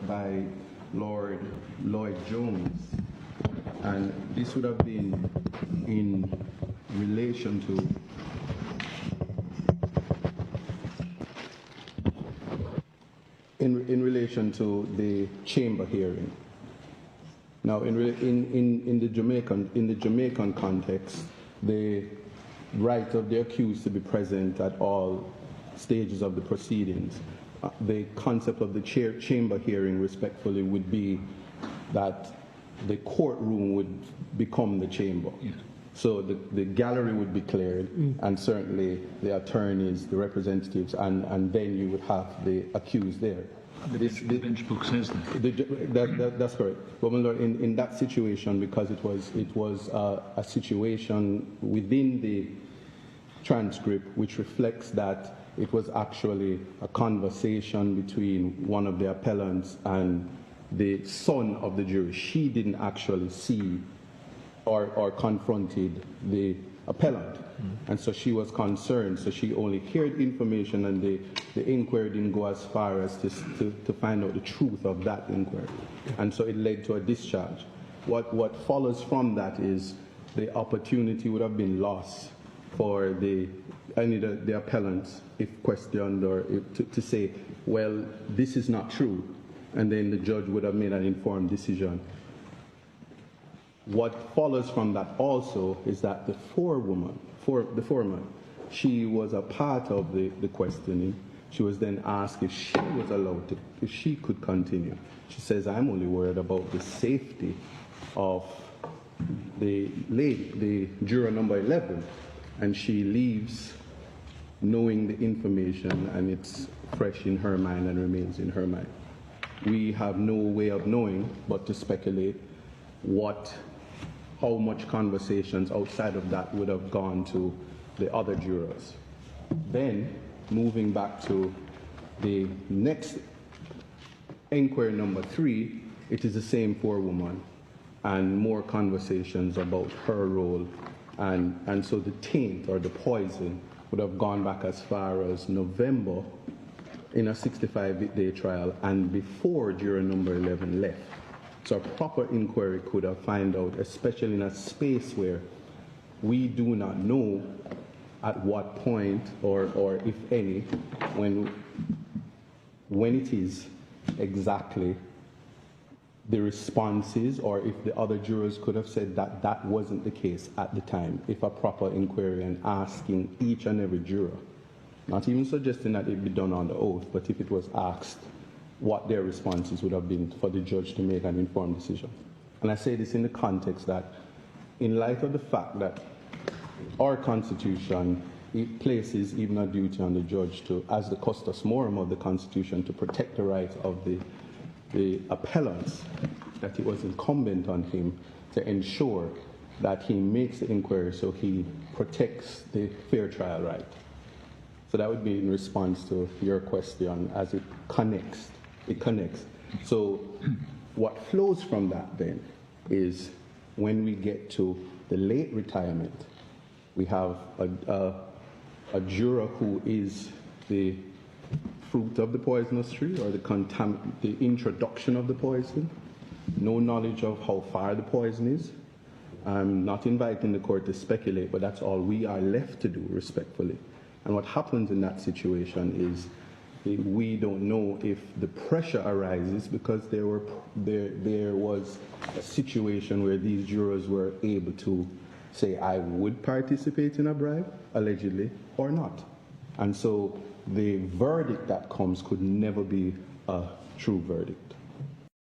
by Lord Lloyd Jones, and this would have been in relation to in relation to the chamber hearing. Now, in the Jamaican context, the right of the accused to be present at all stages of the proceedings, the concept of the chamber hearing, respectfully, would be that the courtroom would become the chamber. Yeah. So the gallery would be cleared, and certainly the attorneys, the representatives, and then you would have the accused there. The bench book says that. That's correct. But my Lord, in that situation, because it was a situation within the transcript which reflects that it was actually a conversation between one of the appellants and the son of the jury. She didn't actually see or confronted the appellant. And so she was concerned, so she only heard information, and the inquiry didn't go as far as to find out the truth of that inquiry. And so it led to a discharge. What follows from that is the opportunity would have been lost for the appellants, if questioned, or to say, well, this is not true, and then the judge would have made an informed decision. What follows from that also is that the foreman, she was a part of the questioning. She was then asked if she was allowed to, if she could continue. She says, I'm only worried about the safety of the juror number 11. And she leaves knowing the information, and it's fresh in her mind and remains in her mind. We have no way of knowing but to speculate how much conversations outside of that would have gone to the other jurors. Then, moving back to the next inquiry number 3, it is the same forewoman, and more conversations about her role, and so the taint or the poison would have gone back as far as November in a 65-day trial and before juror number 11 left. So a proper inquiry could have found out, especially in a space where we do not know at what point or if any, when it is exactly the responses, or if the other jurors could have said that that wasn't the case at the time, if a proper inquiry and asking each and every juror, not even suggesting that it be done on the oath, but if it was asked, what their responses would have been for the judge to make an informed decision. And I say this in the context that, in light of the fact that our Constitution, it places even a duty on the judge to, as the custos morum of the Constitution, to protect the rights of the appellants, that it was incumbent on him to ensure that he makes the inquiry so he protects the fair trial right. So that would be in response to your question as it connects. So what flows from that then is when we get to the late retirement, we have a juror who is the fruit of the poisonous tree, or the introduction of the poison, no knowledge of how far the poison is. I'm not inviting the court to speculate, but that's all we are left to do, respectfully. And what happens in that situation is we don't know if the pressure arises because there was a situation where these jurors were able to say, I would participate in a bribe, allegedly, or not. And so the verdict that comes could never be a true verdict.